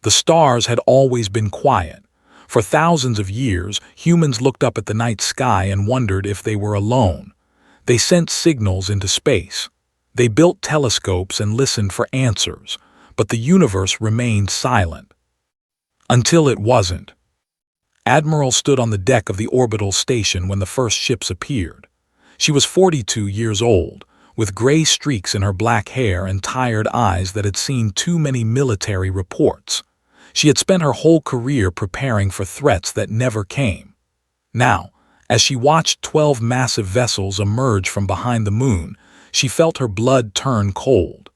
The stars had always been quiet. For thousands of years, humans looked up at the night sky and wondered if they were alone. They sent signals into space. They built telescopes and listened for answers, but the universe remained silent. Until it wasn't. Admiral stood on the deck of the orbital station when the first ships appeared. She was 42 years old, with gray streaks in her black hair and tired eyes that had seen too many military reports. She had spent her whole career preparing for threats that never came. Now, as she watched 12 massive vessels emerge from behind the moon, she felt her blood turn cold.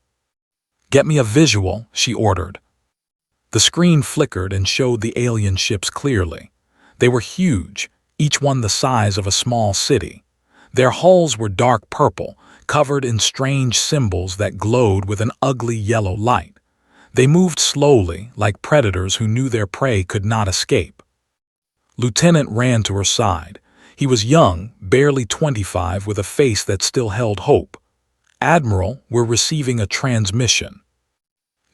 "Get me a visual," she ordered. The screen flickered and showed the alien ships clearly. They were huge, each one the size of a small city. Their hulls were dark purple, covered in strange symbols that glowed with an ugly yellow light. They moved slowly, like predators who knew their prey could not escape. Lieutenant ran to her side. He was young, barely 25, with a face that still held hope. "Admiral, we're receiving a transmission."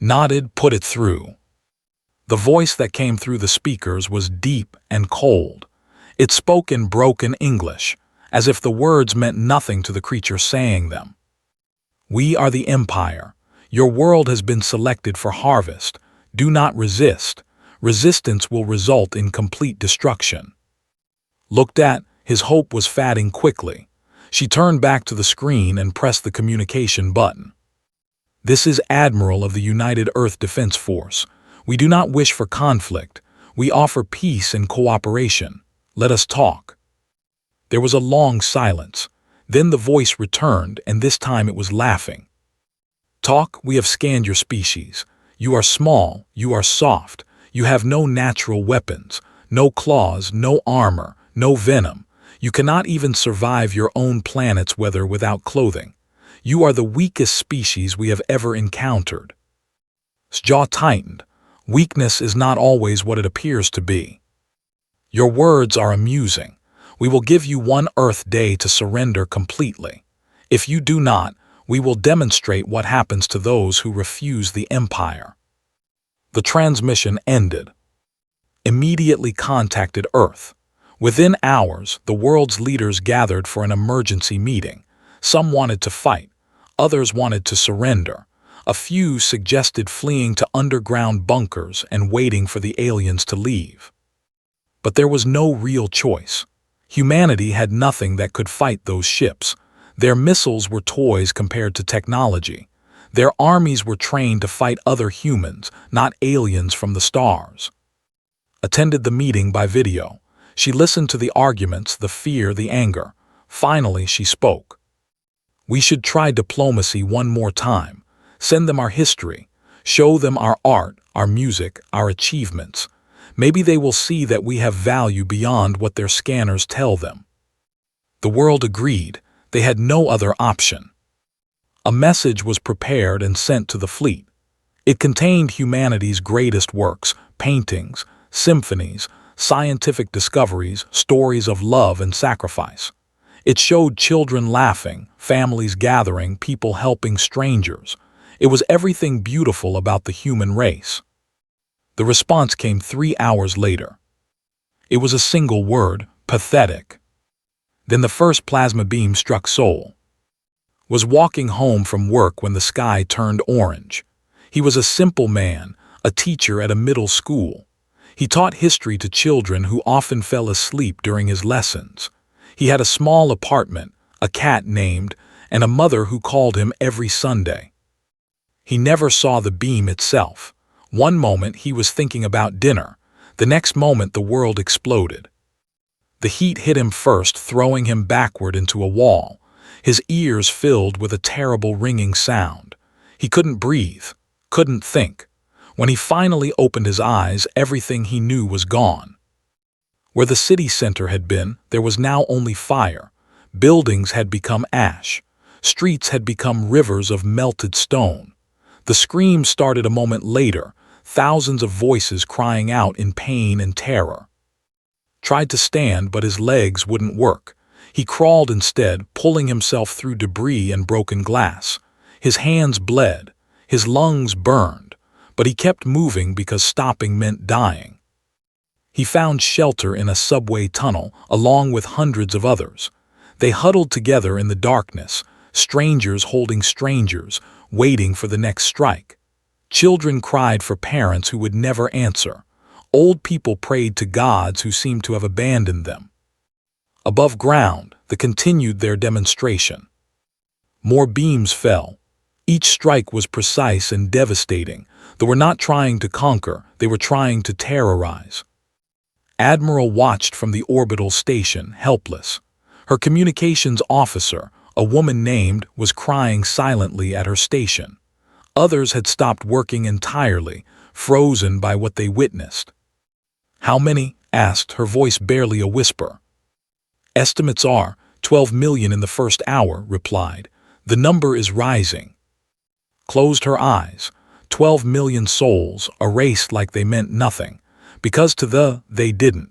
Nodded, "Put it through." The voice that came through the speakers was deep and cold. It spoke in broken English, as if the words meant nothing to the creature saying them. "We are the Empire. Your world has been selected for harvest. Do not resist. Resistance will result in complete destruction." Looked at, his hope was fading quickly. She turned back to the screen and pressed the communication button. "This is Admiral of the United Earth Defense Force. We do not wish for conflict. We offer peace and cooperation. Let us talk." There was a long silence. Then the voice returned, and this time it was laughing. "Talk, we have scanned your species. You are small, you are soft, you have no natural weapons, no claws, no armor, no venom. You cannot even survive your own planet's weather without clothing. You are the weakest species we have ever encountered." His jaw tightened. Weakness is not always what it appears to be. "Your words are amusing. We will give you 1 Earth day to surrender completely. If you do not, we will demonstrate what happens to those who refuse the Empire." The transmission ended. Immediately contacted Earth. Within hours, the world's leaders gathered for an emergency meeting. Some wanted to fight. Others wanted to surrender. A few suggested fleeing to underground bunkers and waiting for the aliens to leave. But there was no real choice. Humanity had nothing that could fight those ships. Their missiles were toys compared to technology. Their armies were trained to fight other humans, not aliens from the stars. Attended the meeting by video. She listened to the arguments, the fear, the anger. Finally, she spoke. "We should try diplomacy one more time. Send them our history. Show them our art, our music, our achievements. Maybe they will see that we have value beyond what their scanners tell them." The world agreed. They had no other option. A message was prepared and sent to the fleet. It contained humanity's greatest works, paintings, symphonies, scientific discoveries, stories of love and sacrifice. It showed children laughing, families gathering, people helping strangers. It was everything beautiful about the human race. The response came 3 hours later. It was a single word: pathetic. Then the first plasma beam struck Sol. Was walking home from work when the sky turned orange. He was a simple man, a teacher at a middle school. He taught history to children who often fell asleep during his lessons. He had a small apartment, a cat named, and a mother who called him every Sunday. He never saw the beam itself. One moment he was thinking about dinner. The next moment the world exploded. The heat hit him first, throwing him backward into a wall. His ears filled with a terrible ringing sound. He couldn't breathe, couldn't think. When he finally opened his eyes, everything he knew was gone. Where the city center had been, there was now only fire. Buildings had become ash. Streets had become rivers of melted stone. The scream started a moment later, thousands of voices crying out in pain and terror. Tried to stand, but his legs wouldn't work. He crawled instead, pulling himself through debris and broken glass. His hands bled. His lungs burned. But he kept moving because stopping meant dying. He found shelter in a subway tunnel, along with hundreds of others. They huddled together in the darkness, strangers holding strangers, waiting for the next strike. Children cried for parents who would never answer. Old people prayed to gods who seemed to have abandoned them. Above ground, they continued their demonstration. More beams fell. Each strike was precise and devastating. They were not trying to conquer, they were trying to terrorize. Admiral watched from the orbital station, helpless. Her communications officer, a woman named, was crying silently at her station. Others had stopped working entirely, frozen by what they witnessed. "How many?" asked, her voice barely a whisper. "Estimates are 12 million in the first hour," replied. "The number is rising." Closed her eyes. 12 million souls, erased like they meant nothing, because they didn't.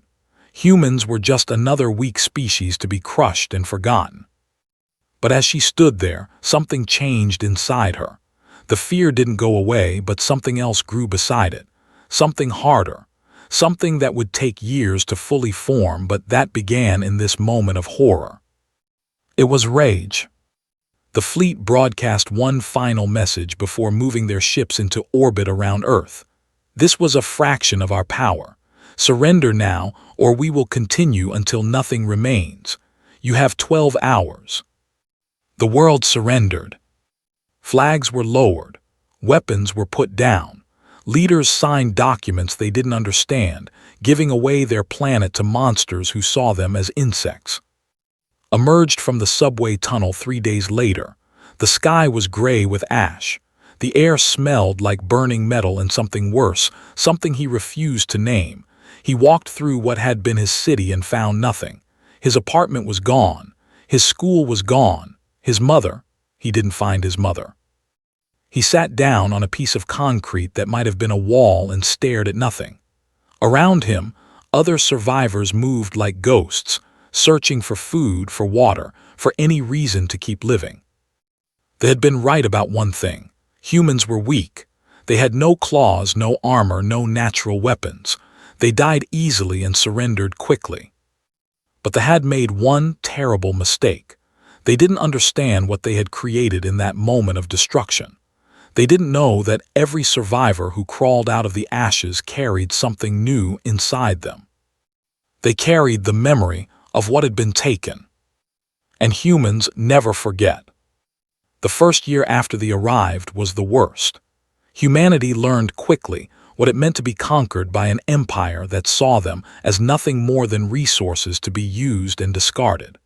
Humans were just another weak species to be crushed and forgotten. But as she stood there, something changed inside her. The fear didn't go away, but something else grew beside it. Something harder. Something that would take years to fully form, but that began in this moment of horror. It was rage. The fleet broadcast one final message before moving their ships into orbit around Earth. "This was a fraction of our power. Surrender now, or we will continue until nothing remains. You have 12 hours." The world surrendered. Flags were lowered. Weapons were put down. Leaders signed documents they didn't understand, giving away their planet to monsters who saw them as insects. Emerged from the subway tunnel 3 days later. The sky was gray with ash. The air smelled like burning metal and something worse, something he refused to name. He walked through what had been his city and found nothing. His apartment was gone. His school was gone. His mother, he didn't find his mother. He sat down on a piece of concrete that might have been a wall and stared at nothing. Around him, other survivors moved like ghosts, searching for food, for water, for any reason to keep living. They had been right about one thing. Humans were weak. They had no claws, no armor, no natural weapons. They died easily and surrendered quickly. But they had made one terrible mistake. They didn't understand what they had created in that moment of destruction. They didn't know that every survivor who crawled out of the ashes carried something new inside them. They carried the memory of what had been taken. And humans never forget. The first year after they arrived was the worst. Humanity learned quickly what it meant to be conquered by an empire that saw them as nothing more than resources to be used and discarded.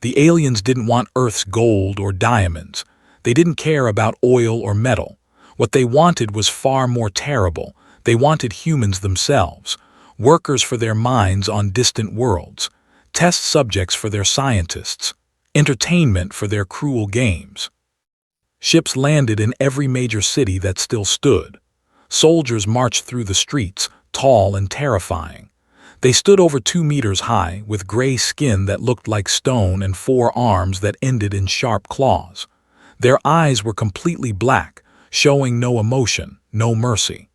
The aliens didn't want Earth's gold or diamonds. They didn't care about oil or metal. What they wanted was far more terrible. They wanted humans themselves, workers for their minds on distant worlds, test subjects for their scientists, entertainment for their cruel games. Ships landed in every major city that still stood. Soldiers marched through the streets, tall and terrifying. They stood over 2 meters high, with gray skin that looked like stone and 4 arms that ended in sharp claws. Their eyes were completely black, showing no emotion, no mercy.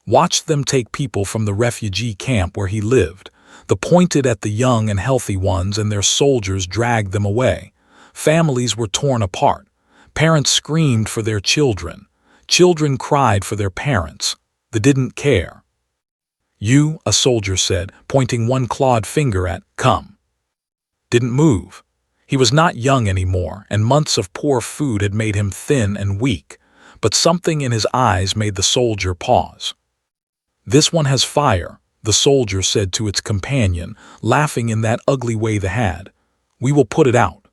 Watched them take people from the refugee camp where he lived. They pointed at the young and healthy ones, and their soldiers dragged them away. Families were torn apart. Parents screamed for their children. Children cried for their parents. They didn't care. "You," a soldier said, pointing one clawed finger at, "come." Didn't move. He was not young anymore, and months of poor food had made him thin and weak, but something in his eyes made the soldier pause. "This one has fire," the soldier said to its companion, laughing in that ugly way they had. "We will put it out."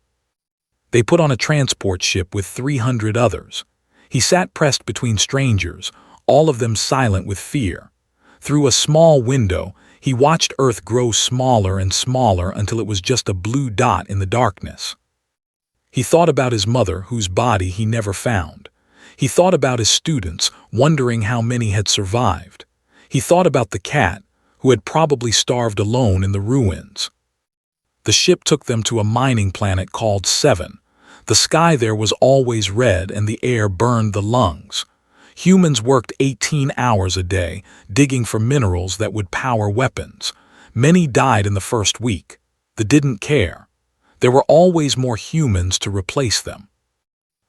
They put on a transport ship with 300 others. He sat pressed between strangers, all of them silent with fear. Through a small window, he watched Earth grow smaller and smaller until it was just a blue dot in the darkness. He thought about his mother, whose body he never found. He thought about his students, wondering how many had survived. He thought about the cat, who had probably starved alone in the ruins. The ship took them to a mining planet called 7. The sky there was always red and the air burned the lungs. Humans worked 18 hours a day, digging for minerals that would power weapons. Many died in the first week. They didn't care. There were always more humans to replace them.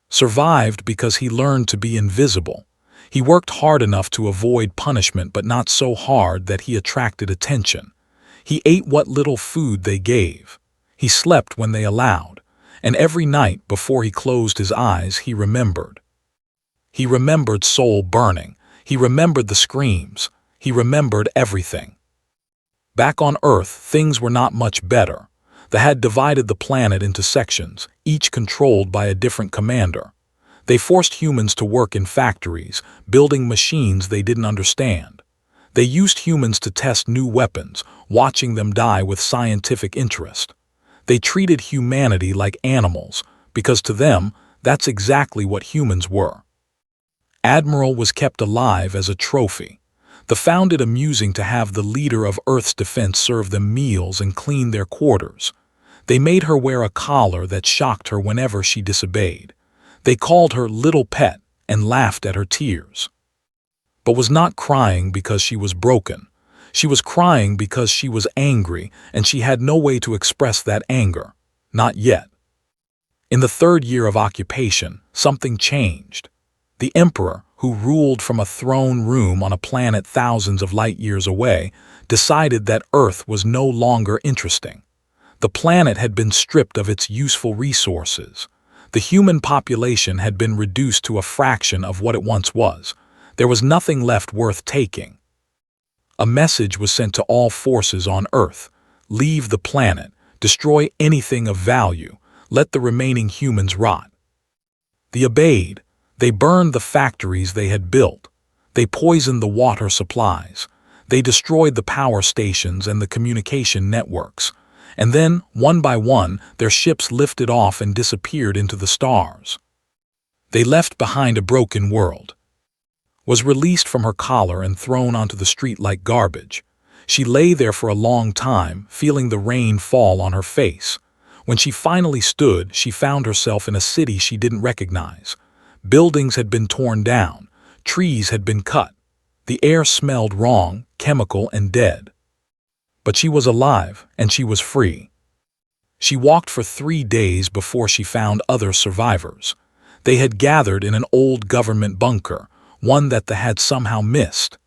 Survived because he learned to be invisible. He worked hard enough to avoid punishment, but not so hard that he attracted attention. He ate what little food they gave. He slept when they allowed. And every night before he closed his eyes, he remembered. He remembered soul burning. He remembered the screams. He remembered everything. Back on Earth, things were not much better. They had divided the planet into sections, each controlled by a different commander. They forced humans to work in factories, building machines they didn't understand. They used humans to test new weapons, watching them die with scientific interest. They treated humanity like animals, because to them, that's exactly what humans were. Admiral was kept alive as a trophy. They found it amusing to have the leader of Earth's defense serve them meals and clean their quarters. They made her wear a collar that shocked her whenever she disobeyed. They called her Little Pet and laughed at her tears. But was not crying because she was broken. She was crying because she was angry, and she had no way to express that anger. Not yet. In the 3rd year of occupation, something changed. The Emperor, who ruled from a throne room on a planet thousands of light years away, decided that Earth was no longer interesting. The planet had been stripped of its useful resources. The human population had been reduced to a fraction of what it once was. There was nothing left worth taking. A message was sent to all forces on Earth. Leave the planet. Destroy anything of value. Let the remaining humans rot. They obeyed. They burned the factories they had built. They poisoned the water supplies. They destroyed the power stations and the communication networks. And then, one by one, their ships lifted off and disappeared into the stars. They left behind a broken world. Was released from her collar and thrown onto the street like garbage. She lay there for a long time, feeling the rain fall on her face. When she finally stood, she found herself in a city she didn't recognize. Buildings had been torn down. Trees had been cut. The air smelled wrong, chemical and dead. But she was alive, and she was free. She walked for 3 days before she found other survivors. They had gathered in an old government bunker, one that they had somehow missed.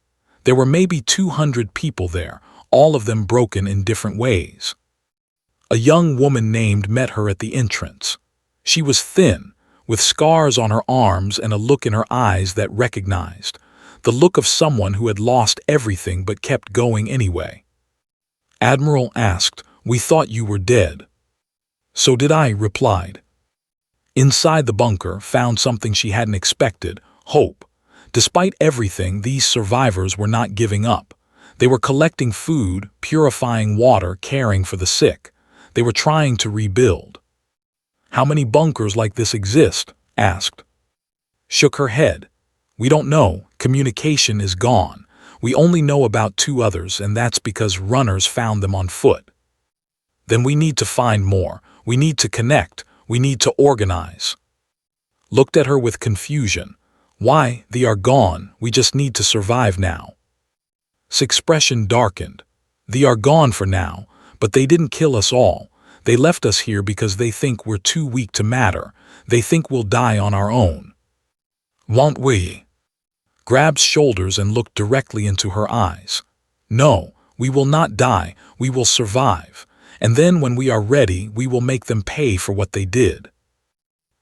There were maybe 200 people there, all of them broken in different ways. A young woman named met her at the entrance. She was thin, with scars on her arms and a look in her eyes that recognized, the look of someone who had lost everything but kept going anyway. Admiral asked, "We thought you were dead." "So did I," replied. Inside the bunker, found something she hadn't expected, hope. Despite everything, these survivors were not giving up. They were collecting food, purifying water, caring for the sick. They were trying to rebuild. "How many bunkers like this exist?" asked. Shook her head. "We don't know. Communication is gone. We only know about 2 others, and that's because runners found them on foot." "Then we need to find more. We need to connect. We need to organize." Looked at her with confusion. "Why, they are gone. We just need to survive now." His expression darkened. "They are gone for now, but they didn't kill us all. They left us here because they think we're too weak to matter. They think we'll die on our own." "Won't we?" Grabbed shoulders and looked directly into her eyes. "No, we will not die. We will survive. And then when we are ready, we will make them pay for what they did."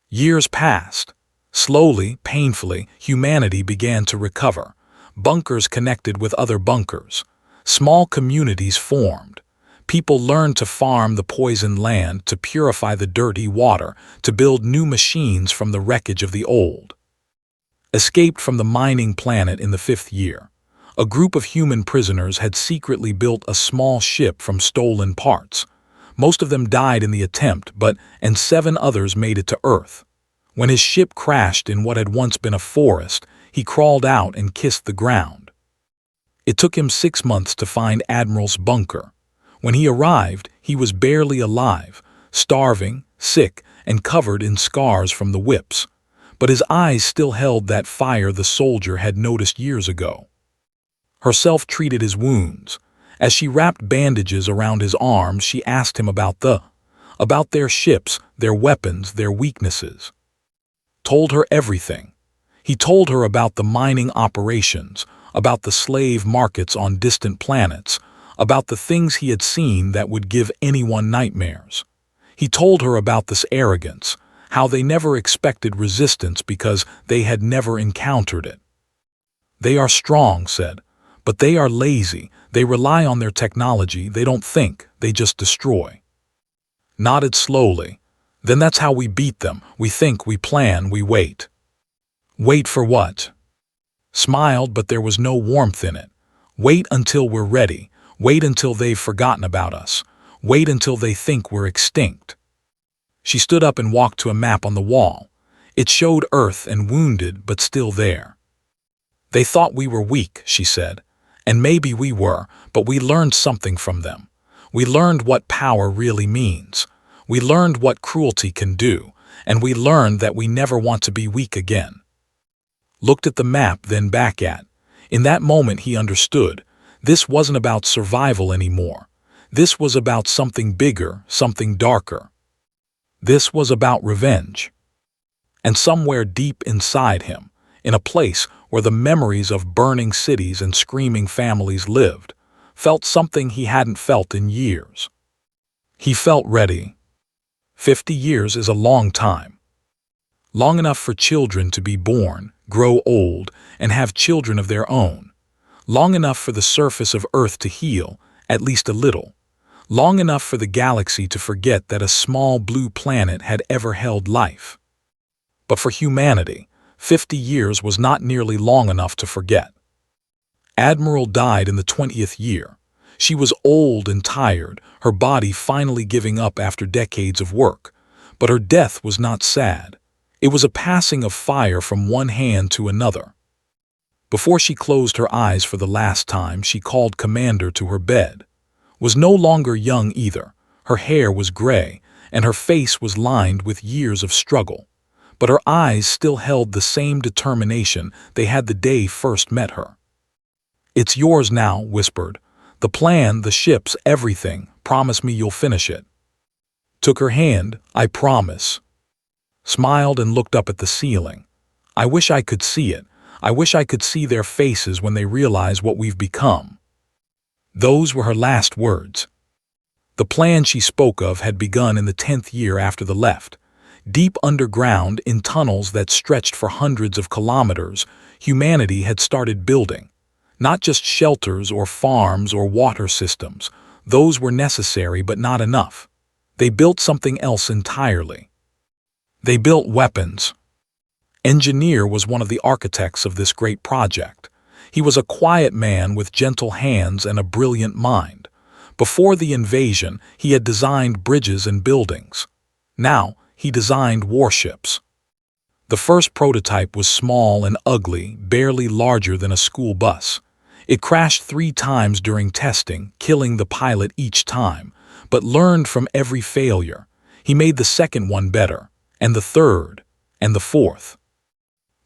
Years passed. Slowly, painfully, humanity began to recover. Bunkers connected with other bunkers. Small communities formed. People learned to farm the poisoned land, to purify the dirty water, to build new machines from the wreckage of the old. Escaped from the mining planet in the 5th year. A group of human prisoners had secretly built a small ship from stolen parts. Most of them died in the attempt, and 7 others made it to Earth. When his ship crashed in what had once been a forest, he crawled out and kissed the ground. It took him 6 months to find Admiral's bunker. When he arrived, he was barely alive, starving, sick, and covered in scars from the whips. but his eyes still held that fire the soldier had noticed years ago. Herself treated his wounds. As she wrapped bandages around his arms, she asked him about their ships, their weapons, their weaknesses. Told her everything. He told her about the mining operations, about the slave markets on distant planets, about the things he had seen that would give anyone nightmares. He told her about this arrogance, how they never expected resistance because they had never encountered it. They are strong, said, but they are lazy. They rely on their technology. They don't think, they just destroy. Nodded slowly. Then that's how we beat them. We think, we plan, we wait. Wait for what? Smiled, but there was no warmth in it. Wait until we're ready. Wait until they've forgotten about us. Wait until they think we're extinct. She stood up and walked to a map on the wall. It showed Earth and wounded, but still there. They thought we were weak, she said. And maybe we were, but we learned something from them. We learned what power really means. We learned what cruelty can do, and we learned that we never want to be weak again. Looked at the map, then back at. In that moment he understood. This wasn't about survival anymore. This was about something bigger, something darker. This was about revenge. And somewhere deep inside him, in a place where the memories of burning cities and screaming families lived, felt something he hadn't felt in years. He felt ready. 50 years is a long time. Long enough for children to be born, grow old, and have children of their own. Long enough for the surface of Earth to heal, at least a little. Long enough for the galaxy to forget that a small blue planet had ever held life. But for humanity, 50 years was not nearly long enough to forget. Admiral died in the 20th year. She was old and tired, her body finally giving up after decades of work. But her death was not sad. It was a passing of fire from one hand to another. Before she closed her eyes for the last time, she called Commander to her bed. Was no longer young either. Her hair was gray, and her face was lined with years of struggle. But her eyes still held the same determination they had the day first met her. "It's yours now," whispered. "The plan, the ships, everything. Promise me you'll finish it." Took her hand. "I promise." Smiled and looked up at the ceiling. "I wish I could see it. I wish I could see their faces when they realize what we've become." Those were her last words. The plan she spoke of had begun in the 10th year after the left. Deep underground, in tunnels that stretched for hundreds of kilometers, humanity had started building. Not just shelters or farms or water systems. Those were necessary but not enough. They built something else entirely. They built weapons. Engineer was one of the architects of this great project. He was a quiet man with gentle hands and a brilliant mind. Before the invasion, he had designed bridges and buildings. Now, he designed warships. The first prototype was small and ugly, barely larger than a school bus. It crashed 3 times during testing, killing the pilot each time, but learned from every failure. He made the second one better, and the third, and the fourth.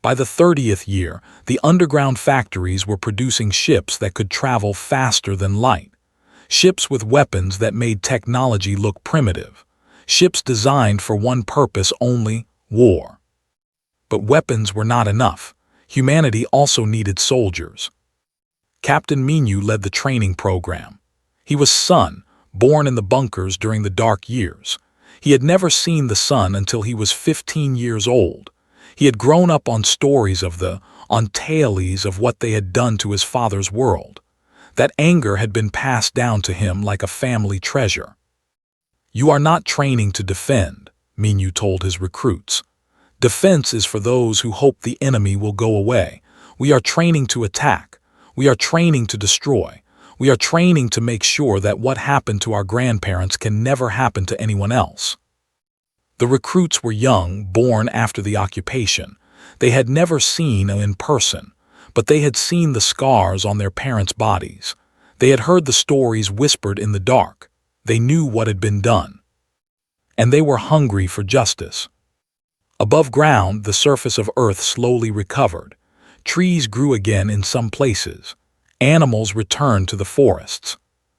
By the 30th year, the underground factories were producing ships that could travel faster than light. Ships with weapons that made technology look primitive. Ships designed for one purpose only: war. But weapons were not enough. Humanity also needed soldiers. Captain Minu led the training program. He was Sun, born in the bunkers during the dark years. He had never seen the sun until he was 15 years old. He had grown up on stories on tales of what they had done to his father's world. That anger had been passed down to him like a family treasure. "You are not training to defend," Minu told his recruits. "Defense is for those who hope the enemy will go away. We are training to attack. We are training to destroy. We are training to make sure that what happened to our grandparents can never happen to anyone else." The recruits were young, born after the occupation. They had never seen him in person, but they had seen the scars on their parents' bodies. They had heard the stories whispered in the dark. They knew what had been done. And they were hungry for justice. Above ground, the surface of Earth slowly recovered. Trees grew again in some places. Animals returned to the forests.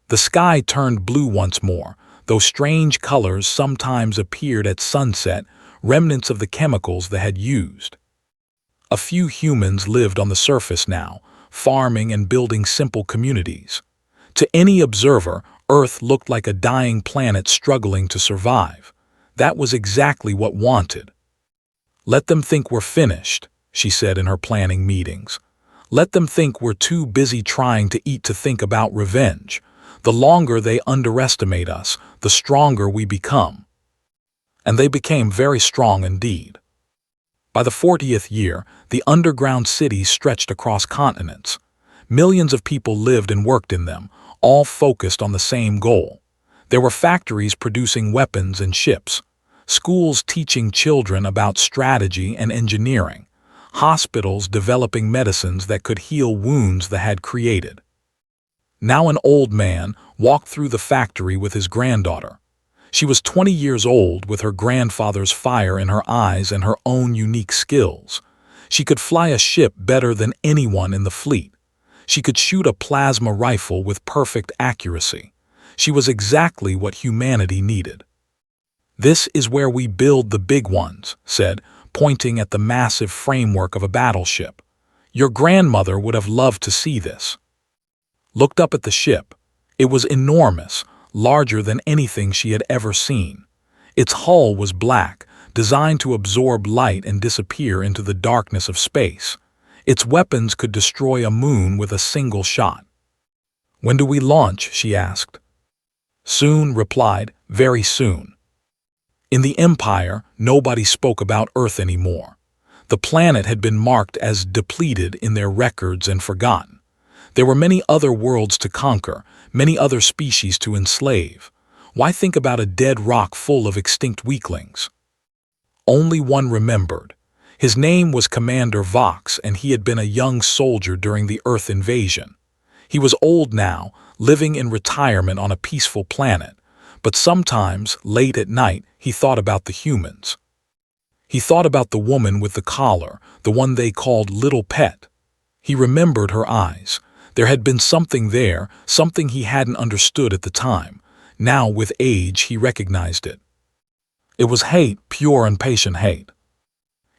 The sky turned blue once more, though strange colors sometimes appeared at sunset, remnants of the chemicals they had used. A few humans lived on the surface now, farming and building simple communities. To any observer, Earth looked like a dying planet struggling to survive. That was exactly what wanted. "Let them think we're finished," she said in her planning meetings. "Let them think we're too busy trying to eat to think about revenge. The longer they underestimate us, the stronger we become." And they became very strong indeed. By the 40th year, the underground cities stretched across continents. Millions of people lived and worked in them, all focused on the same goal. There were factories producing weapons and ships, schools teaching children about strategy and engineering, hospitals developing medicines that could heal wounds they had created. Now an old man walked through the factory with his granddaughter. She was 20 years old with her grandfather's fire in her eyes and her own unique skills. She could fly a ship better than anyone in the fleet. She could shoot a plasma rifle with perfect accuracy. She was exactly what humanity needed. "This is where we build the big ones," said, pointing at the massive framework of a battleship. "Your grandmother would have loved to see this." Looked up at the ship. It was enormous, larger than anything she had ever seen. Its hull was black, designed to absorb light and disappear into the darkness of space. Its weapons could destroy a moon with a single shot. "When do we launch?" she asked. "Soon," replied, "very soon." In the Empire, nobody spoke about Earth anymore. The planet had been marked as depleted in their records and forgotten. There were many other worlds to conquer, many other species to enslave. Why think about a dead rock full of extinct weaklings? Only one remembered. His name was Commander Vox, and he had been a young soldier during the Earth invasion. He was old now, living in retirement on a peaceful planet, but sometimes, late at night, he thought about the humans. He thought about the woman with the collar, the one they called Little Pet. He remembered her eyes. There had been something there, something he hadn't understood at the time. Now, with age, he recognized it. It was hate, pure and patient hate.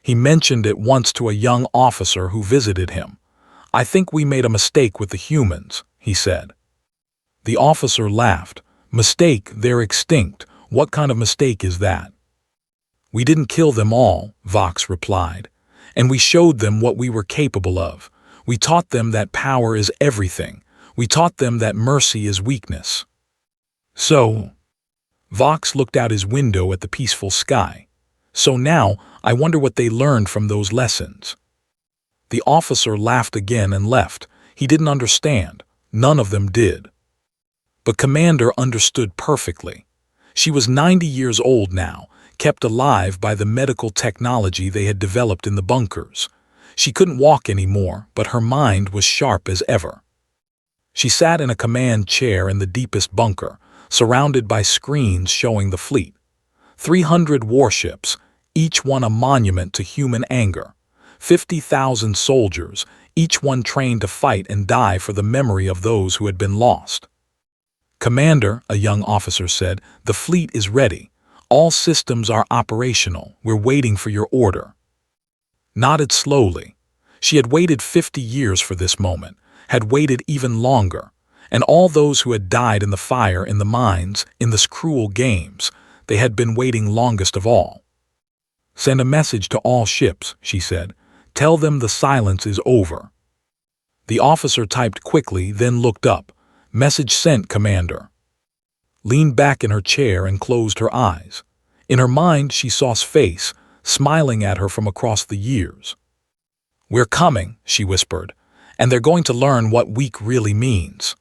He mentioned it once to a young officer who visited him. "I think we made a mistake with the humans," he said. The officer laughed. "Mistake? They're extinct. What kind of mistake is that?" "We didn't kill them all," Vox replied. "And we showed them what we were capable of. We taught them that power is everything. We taught them that mercy is weakness." "So?" Vox looked out his window at the peaceful sky. "So now, I wonder what they learned from those lessons." The officer laughed again and left. He didn't understand. None of them did. But Commander understood perfectly. She was 90 years old now, kept alive by the medical technology they had developed in the bunkers. She couldn't walk anymore, but her mind was sharp as ever. She sat in a command chair in the deepest bunker, surrounded by screens showing the fleet. 300 warships, each one a monument to human anger. 50,000 soldiers, each one trained to fight and die for the memory of those who had been lost. "Commander," a young officer said, "the fleet is ready. All systems are operational. We're waiting for your order." Nodded slowly. She had waited 50 years for this moment, had waited even longer, and all those who had died in the fire, in the mines, in the cruel games, they had been waiting longest of all. "Send a message to all ships," she said. "Tell them the silence is over." The officer typed quickly, then looked up. "Message sent, Commander." Leaned back in her chair and closed her eyes. In her mind, she saw his face, smiling at her from across the years. "We're coming," she whispered, "and they're going to learn what weak really means."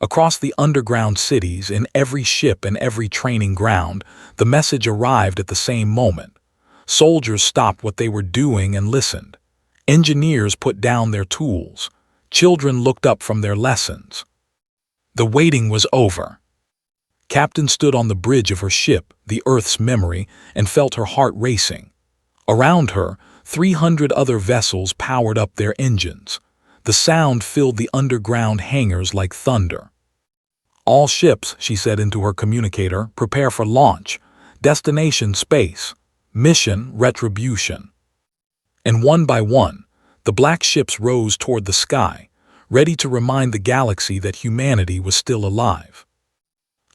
Across the underground cities, in every ship and every training ground, the message arrived at the same moment. Soldiers stopped what they were doing and listened. Engineers put down their tools. Children looked up from their lessons. The waiting was over. Captain stood on the bridge of her ship, the Earth's memory, and felt her heart racing. Around her, 300 other vessels powered up their engines. The sound filled the underground hangars like thunder. "All ships," she said into her communicator, "prepare for launch. Destination space. Mission Retribution." And one by one, the black ships rose toward the sky, ready to remind the galaxy that humanity was still alive.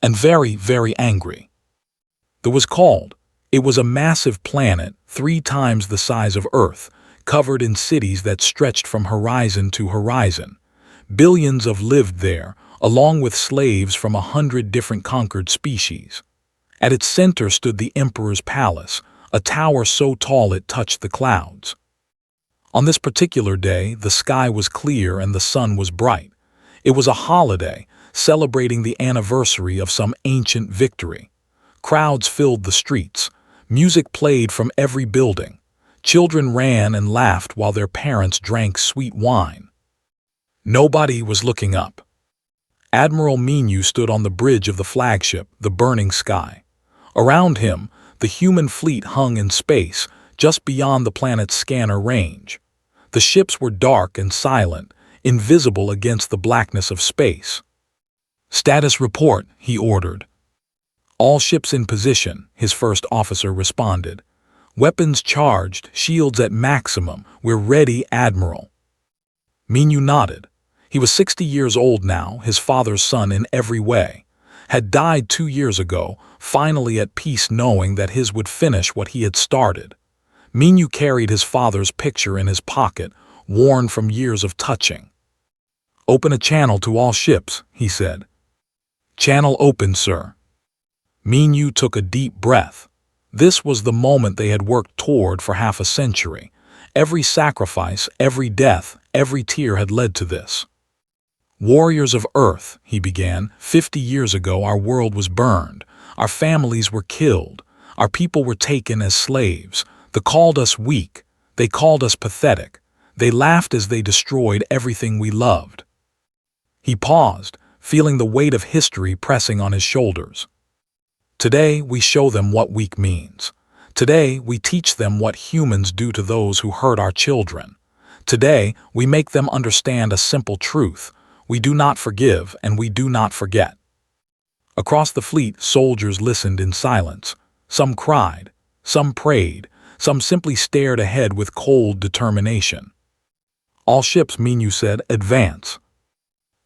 And very, very angry. It was called. It was a massive planet, 3 times the size of Earth, covered in cities that stretched from horizon to horizon. Billions of lived there, along with slaves from 100 different conquered species. At its center stood the Emperor's palace, a tower so tall it touched the clouds. On this particular day, the sky was clear and the sun was bright. It was a holiday, celebrating the anniversary of some ancient victory. Crowds filled the streets. Music played from every building. Children ran and laughed while their parents drank sweet wine. Nobody was looking up. Admiral Menu stood on the bridge of the flagship, the burning sky. Around him, the human fleet hung in space, just beyond the planet's scanner range. The ships were dark and silent, invisible against the blackness of space. "Status report," he ordered. "All ships in position," his first officer responded. "Weapons charged, shields at maximum. We're ready, Admiral." Menu nodded. He was 60 years old now, his father's son in every way. Had died 2 years ago, finally at peace knowing that his would finish what he had started. Menu carried his father's picture in his pocket, worn from years of touching. "Open a channel to all ships," he said. "Channel open, sir." Menu took a deep breath. This was the moment they had worked toward for half a century. Every sacrifice, every death, every tear had led to this. "Warriors of Earth," he began, 50 years ago our world was burned. Our families were killed. Our people were taken as slaves. They called us weak. They called us pathetic. They laughed as they destroyed everything we loved." He paused, feeling the weight of history pressing on his shoulders. "Today we show them what weak means. Today we teach them what humans do to those who hurt our children. Today we make them understand a simple truth. We do not forgive and we do not forget." Across the fleet, soldiers listened in silence. Some cried, some prayed, some simply stared ahead with cold determination. "All ships," Menu said, "advance."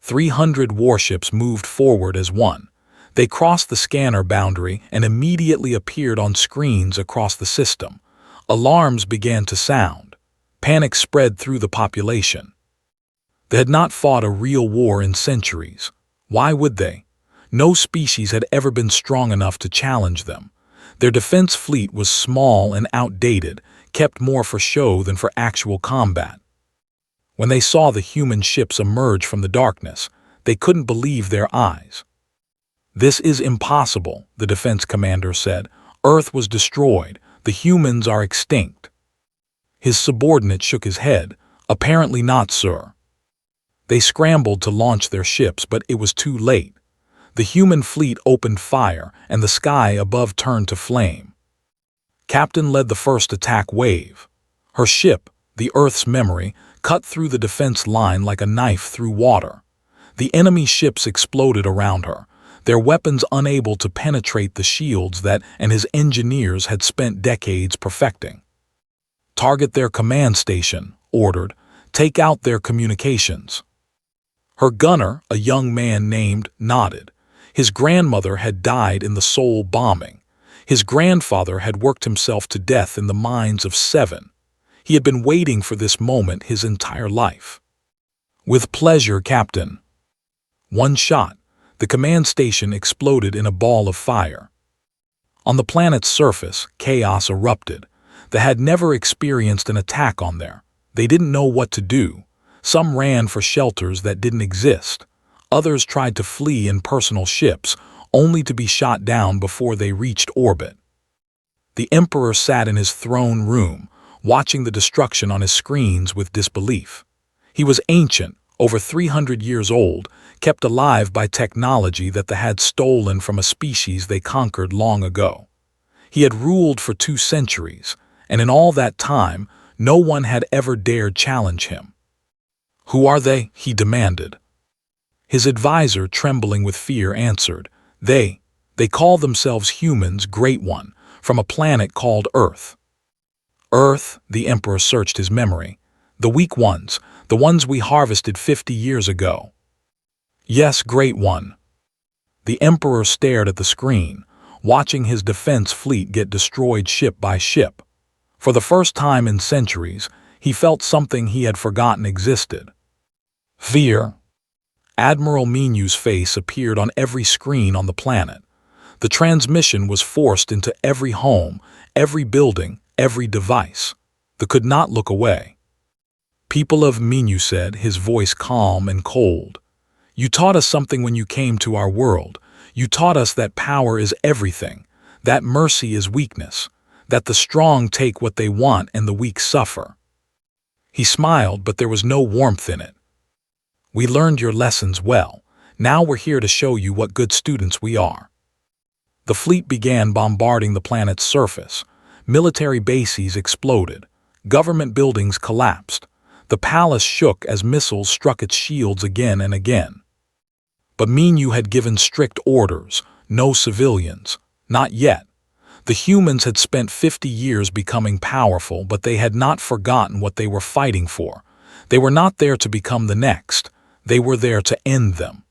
300 warships moved forward as one. They crossed the scanner boundary and immediately appeared on screens across the system. Alarms began to sound. Panic spread through the population. They had not fought a real war in centuries. Why would they? No species had ever been strong enough to challenge them. Their defense fleet was small and outdated, kept more for show than for actual combat. When they saw the human ships emerge from the darkness, they couldn't believe their eyes. "This is impossible," the defense commander said. "Earth was destroyed. The humans are extinct." His subordinate shook his head. "Apparently not, sir." They scrambled to launch their ships, but it was too late. The human fleet opened fire, and the sky above turned to flame. Captain led the first attack wave. Her ship, the Earth's memory, cut through the defense line like a knife through water. The enemy ships exploded around her, their weapons unable to penetrate the shields that and his engineers had spent decades perfecting. "Target their command station," ordered. "Take out their communications." Her gunner, a young man named, nodded. His grandmother had died in the Seoul bombing. His grandfather had worked himself to death in the mines of 7. He had been waiting for this moment his entire life. "With pleasure, Captain." One shot. The command station exploded in a ball of fire. On the planet's surface, chaos erupted. They had never experienced an attack on there. They didn't know what to do. Some ran for shelters that didn't exist. Others tried to flee in personal ships, only to be shot down before they reached orbit. The Emperor sat in his throne room, watching the destruction on his screens with disbelief. He was ancient, over 300 years old, kept alive by technology that they had stolen from a species they conquered long ago. He had ruled for 2 centuries, and in all that time, no one had ever dared challenge him. "Who are they?" he demanded. His advisor, trembling with fear, answered, They call themselves humans, Great One, from a planet called Earth." "Earth?" The Emperor searched his memory. "The weak ones, the ones we harvested 50 years ago." "Yes, Great One." The Emperor stared at the screen, watching his defense fleet get destroyed ship by ship. For the first time in centuries, he felt something he had forgotten existed. Fear. Admiral Menu's face appeared on every screen on the planet. The transmission was forced into every home, every building, every device. They could not look away. "People of," Menu said, his voice calm and cold, "you taught us something when you came to our world. You taught us that power is everything, that mercy is weakness, that the strong take what they want and the weak suffer." He smiled, but there was no warmth in it. "We learned your lessons well. Now we're here to show you what good students we are." The fleet began bombarding the planet's surface. Military bases exploded. Government buildings collapsed. The palace shook as missiles struck its shields again and again. But Menu had given strict orders: no civilians. Not yet. The humans had spent 50 years becoming powerful, but they had not forgotten what they were fighting for. They were not there to become the next. They were there to end them.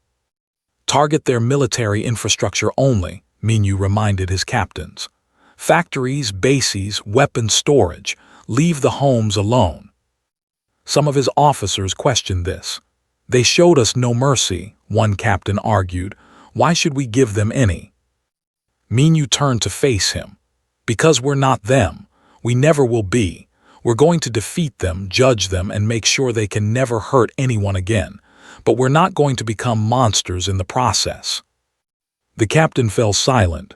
"Target their military infrastructure only," Menu reminded his captains. "Factories, bases, weapons storage. Leave the homes alone." Some of his officers questioned this. "They showed us no mercy," one captain argued. "Why should we give them any?" Menu turned to face him. "Because we're not them. We never will be. We're going to defeat them, judge them, and make sure they can never hurt anyone again. But we're not going to become monsters in the process." The captain fell silent.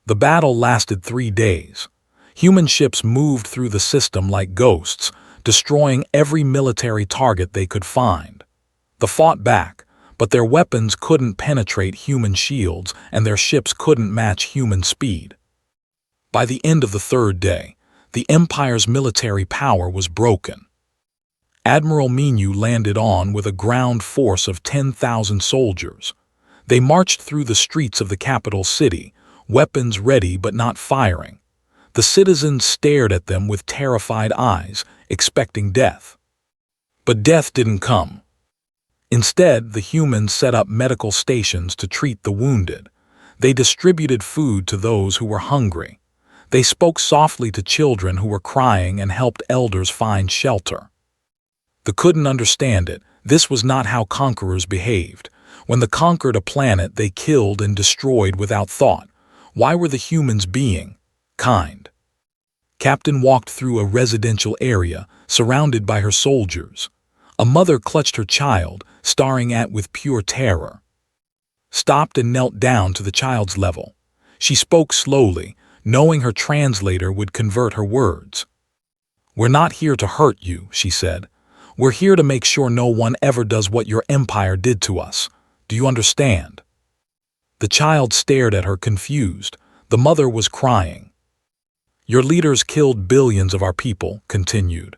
The battle lasted 3 days. Human ships moved through the system like ghosts, destroying every military target they could find. They fought back, but their weapons couldn't penetrate human shields, and their ships couldn't match human speed. By the end of the 3rd day, the Empire's military power was broken. Admiral Menu landed on with a ground force of 10,000 soldiers. They marched through the streets of the capital city, weapons ready but not firing. The citizens stared at them with terrified eyes, expecting death. But death didn't come. Instead, the humans set up medical stations to treat the wounded. They distributed food to those who were hungry. They spoke softly to children who were crying and helped elders find shelter. They couldn't understand it. This was not how conquerors behaved. When they conquered a planet, they killed and destroyed without thought. Why were the humans being kind? Captain walked through a residential area, surrounded by her soldiers. A mother clutched her child, staring at with pure terror. Stopped and knelt down to the child's level. She spoke slowly, knowing her translator would convert her words. "We're not here to hurt you," she said. "We're here to make sure no one ever does what your empire did to us. Do you understand?" The child stared at her, confused. The mother was crying. "Your leaders killed billions of our people," continued.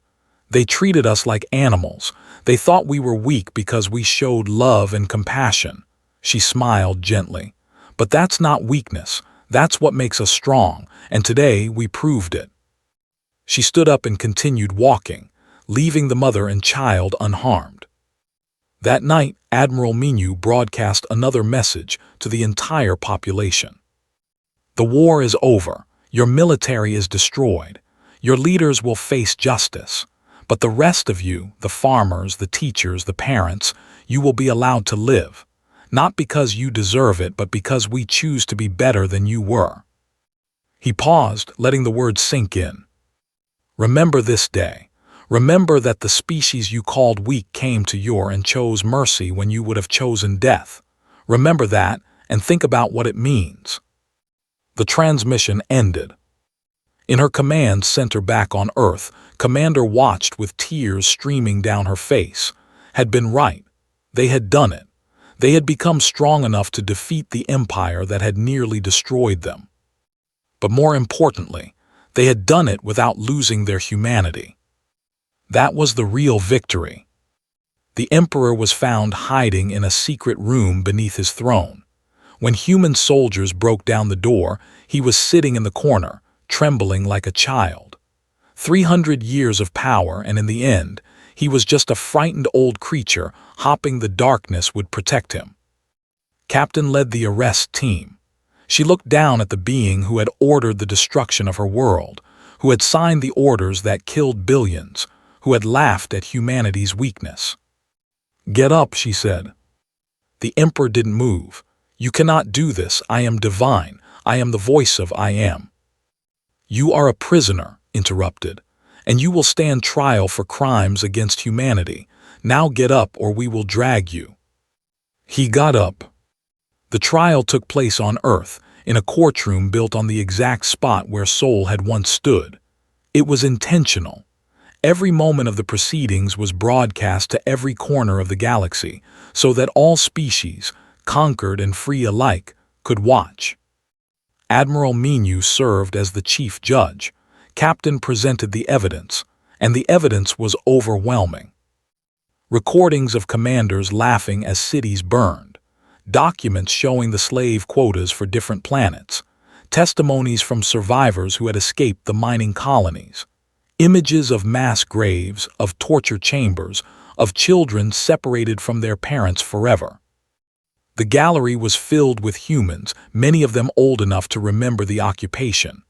"They treated us like animals. They thought we were weak because we showed love and compassion." She smiled gently. "But that's not weakness. That's what makes us strong, and today we proved it." She stood up and continued walking, leaving the mother and child unharmed. That night, Admiral Menu broadcast another message to the entire population. "The war is over. Your military is destroyed. Your leaders will face justice. But the rest of you, the farmers, the teachers, the parents, you will be allowed to live. Not because you deserve it, but because we choose to be better than you were." He paused, letting the words sink in. "Remember this day. Remember that the species you called weak came to you and chose mercy when you would have chosen death. Remember that, and think about what it means." The transmission ended. In her command center back on Earth, Commander watched with tears streaming down her face. Had been right. They had done it. They had become strong enough to defeat the empire that had nearly destroyed them. But more importantly, They had done it without losing their humanity. That was the real victory. The emperor was found hiding in a secret room beneath his throne. When human soldiers broke down the door, he was sitting in the corner, trembling like a child. 300 years of power, and in the end, he was just a frightened old creature hoping the darkness would protect him. Captain led the arrest team. She looked down at the being who had ordered the destruction of her world, who had signed the orders that killed billions, who had laughed at humanity's weakness. "Get up," she said. The emperor didn't move. "You cannot do this. I am divine. I am the voice of I am." "You are a prisoner," interrupted, "and you will stand trial for crimes against humanity. Now get up or we will drag you." He got up. The trial took place on Earth, in a courtroom built on the exact spot where Sol had once stood. It was intentional. Every moment of the proceedings was broadcast to every corner of the galaxy, so that all species, conquered and free alike, could watch. Admiral Minu served as the chief judge. Captain presented the evidence, and the evidence was overwhelming. Recordings of commanders laughing as cities burned, documents showing the slave quotas for different planets, testimonies from survivors who had escaped the mining colonies, images of mass graves, of torture chambers, of children separated from their parents forever. The gallery was filled with humans, many of them old enough to remember the occupation.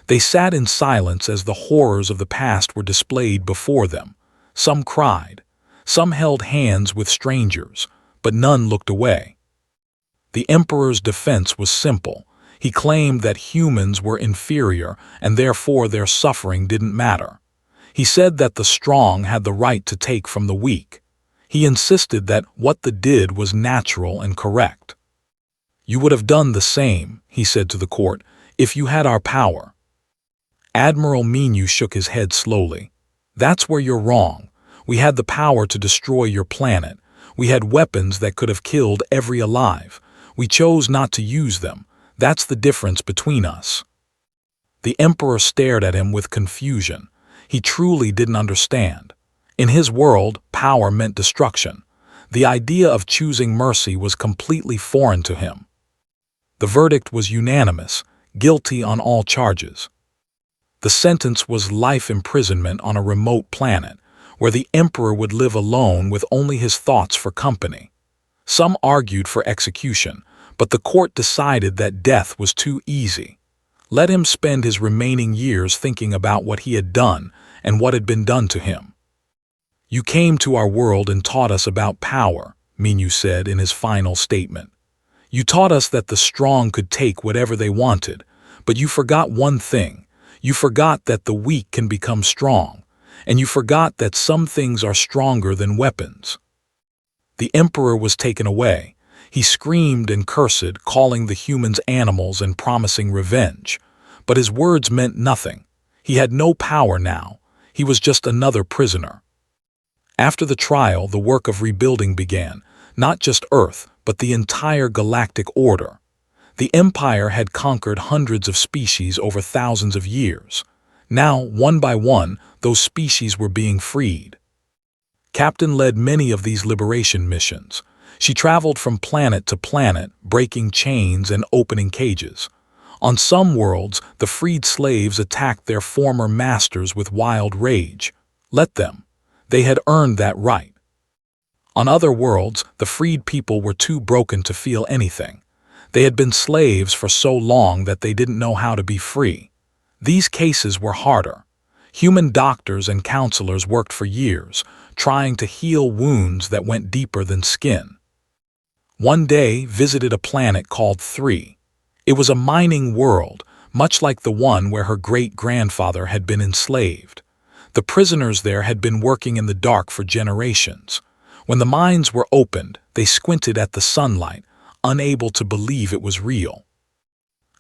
They sat in silence as the horrors of the past were displayed before them. Some cried, some held hands with strangers, but none looked away. The emperor's defense was simple. He claimed that humans were inferior and therefore their suffering didn't matter. He said that the strong had the right to take from the weak. He insisted that what they did was natural and correct. "You would have done the same," he said to the court, "if you had our power." Admiral Minu shook his head slowly. "That's where you're wrong. We had the power to destroy your planet. We had weapons that could have killed every alive. We chose not to use them. That's the difference between us." The emperor stared at him with confusion. He truly didn't understand. In his world, power meant destruction. The idea of choosing mercy was completely foreign to him. The verdict was unanimous, guilty on all charges. The sentence was life imprisonment on a remote planet, where the emperor would live alone with only his thoughts for company. Some argued for execution, but the court decided that death was too easy. Let him spend his remaining years thinking about what he had done and what had been done to him. "You came to our world and taught us about power," Minu said in his final statement. "You taught us that the strong could take whatever they wanted, but you forgot one thing. You forgot that the weak can become strong, and you forgot that some things are stronger than weapons." The emperor was taken away. He screamed and cursed, calling the humans animals and promising revenge. But his words meant nothing. He had no power now. He was just another prisoner. After the trial, the work of rebuilding began, not just Earth, but the entire galactic order. The Empire had conquered hundreds of species over thousands of years. Now, one by one, those species were being freed. Captain led many of these liberation missions. She traveled from planet to planet, breaking chains and opening cages. On some worlds, the freed slaves attacked their former masters with wild rage. Let them. They had earned that right. On other worlds, the freed people were too broken to feel anything. They had been slaves for so long that they didn't know how to be free. These cases were harder. Human doctors and counselors worked for years, trying to heal wounds that went deeper than skin. One day visited a planet called 3. It was a mining world, much like the one where her great-grandfather had been enslaved. The prisoners there had been working in the dark for generations. When the mines were opened, they squinted at the sunlight, unable to believe it was real.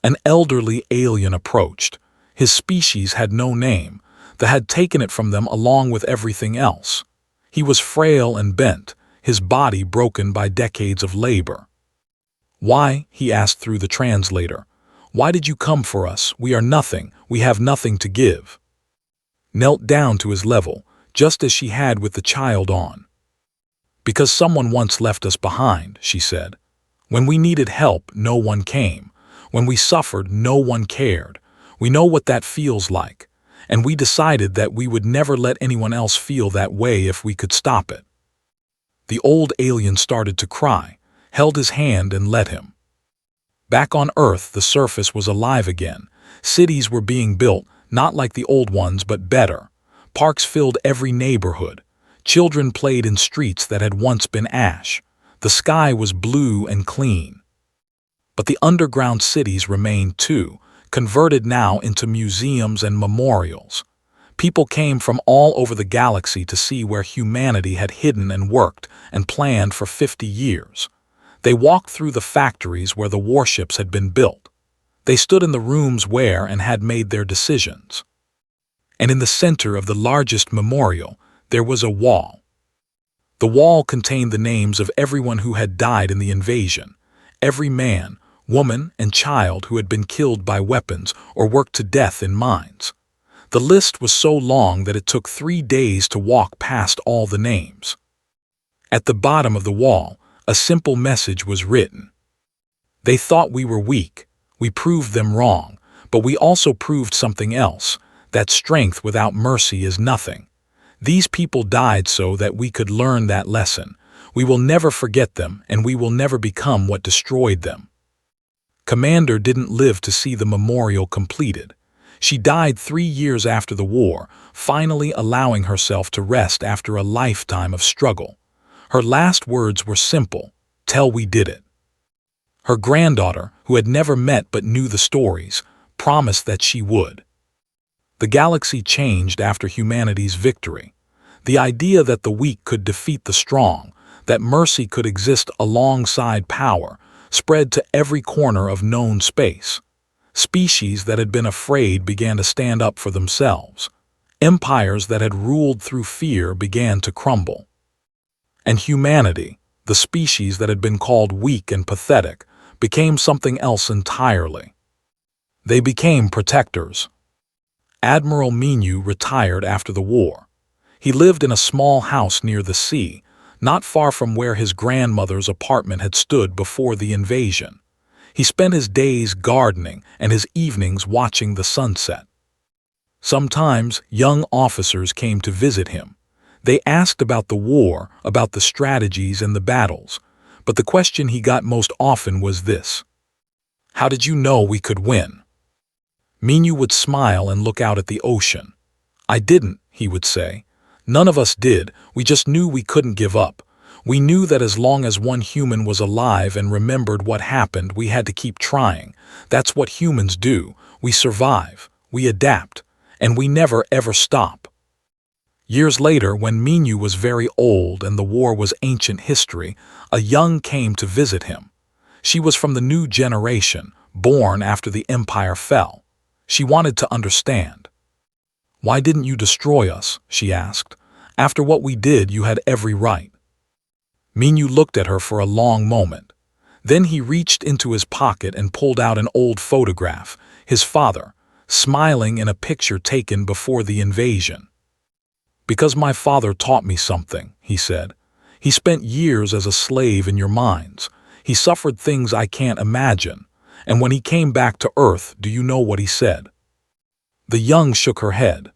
An elderly alien approached. His species had no name. They had taken it from them along with everything else. He was frail and bent, his body broken by decades of labor. "Why?" he asked through the translator. Why did you come for us? We are nothing. We have nothing to give. Knelt down to his level, just as she had with the child on. Because someone once left us behind, she said. When we needed help, no one came. When we suffered, no one cared. We know what that feels like, and we decided that we would never let anyone else feel that way if we could stop it. The old alien started to cry, held his hand and let him. Back on Earth, the surface was alive again. Cities were being built, not like the old ones, but better. Parks filled every neighborhood. Children played in streets that had once been ash. The sky was blue and clean. But the underground cities remained too, converted now into museums and memorials. People came from all over the galaxy to see where humanity had hidden and worked and planned for 50 years. They walked through the factories where the warships had been built. They stood in the rooms where and had made their decisions. And in the center of the largest memorial, there was a wall. The wall contained the names of everyone who had died in the invasion, every man, woman, and child who had been killed by weapons or worked to death in mines. The list was so long that it took 3 days to walk past all the names. At the bottom of the wall, a simple message was written. They thought we were weak. We proved them wrong, but we also proved something else, that strength without mercy is nothing. These people died so that we could learn that lesson. We will never forget them, and we will never become what destroyed them. Commander didn't live to see the memorial completed. She died 3 years after the war, finally allowing herself to rest after a lifetime of struggle. Her last words were simple, "Till we did it." Her granddaughter, who had never met but knew the stories, promised that she would. The galaxy changed after humanity's victory. The idea that the weak could defeat the strong, that mercy could exist alongside power, spread to every corner of known space. Species that had been afraid began to stand up for themselves. Empires that had ruled through fear began to crumble. And humanity, the species that had been called weak and pathetic, became something else entirely. They became protectors. Admiral Minu retired after the war. He lived in a small house near the sea, not far from where his grandmother's apartment had stood before the invasion. He spent his days gardening and his evenings watching the sunset. Sometimes young officers came to visit him. They asked about the war, about the strategies and the battles, but the question he got most often was this: "How did you know we could win?" Minu would smile and look out at the ocean. "I didn't," he would say. "None of us did. We just knew we couldn't give up. We knew that as long as one human was alive and remembered what happened, we had to keep trying. That's what humans do. We survive, we adapt, and we never ever stop." Years later, when Minu was very old and the war was ancient history, a young came to visit him. She was from the new generation, born after the empire fell. She wanted to understand. "Why didn't you destroy us?" she asked. "After what we did, you had every right." Minu looked at her for a long moment. Then he reached into his pocket and pulled out an old photograph, his father, smiling in a picture taken before the invasion. "Because my father taught me something," he said. "He spent years as a slave in your mines. He suffered things I can't imagine. And when he came back to Earth, do you know what he said?" The young shook her head.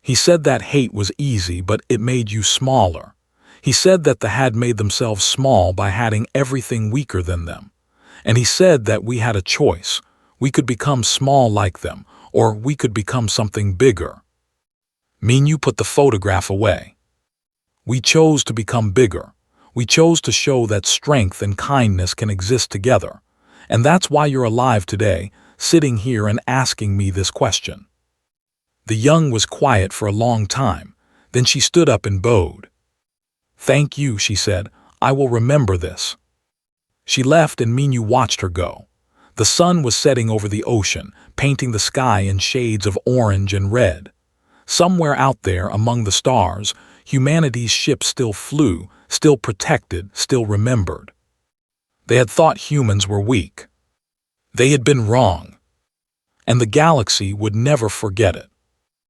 "He said that hate was easy, but it made you smaller. He said that the had made themselves small by having everything weaker than them. And he said that we had a choice. We could become small like them, or we could become something bigger." Minu put the photograph away. "We chose to become bigger. We chose to show that strength and kindness can exist together. And that's why you're alive today, sitting here and asking me this question." The young was quiet for a long time. Then she stood up and bowed. "Thank you," she said. "I will remember this." She left and Minu watched her go. The sun was setting over the ocean, painting the sky in shades of orange and red. Somewhere out there among the stars, humanity's ship still flew, still protected, still remembered. They had thought humans were weak. They had been wrong, and the galaxy would never forget it.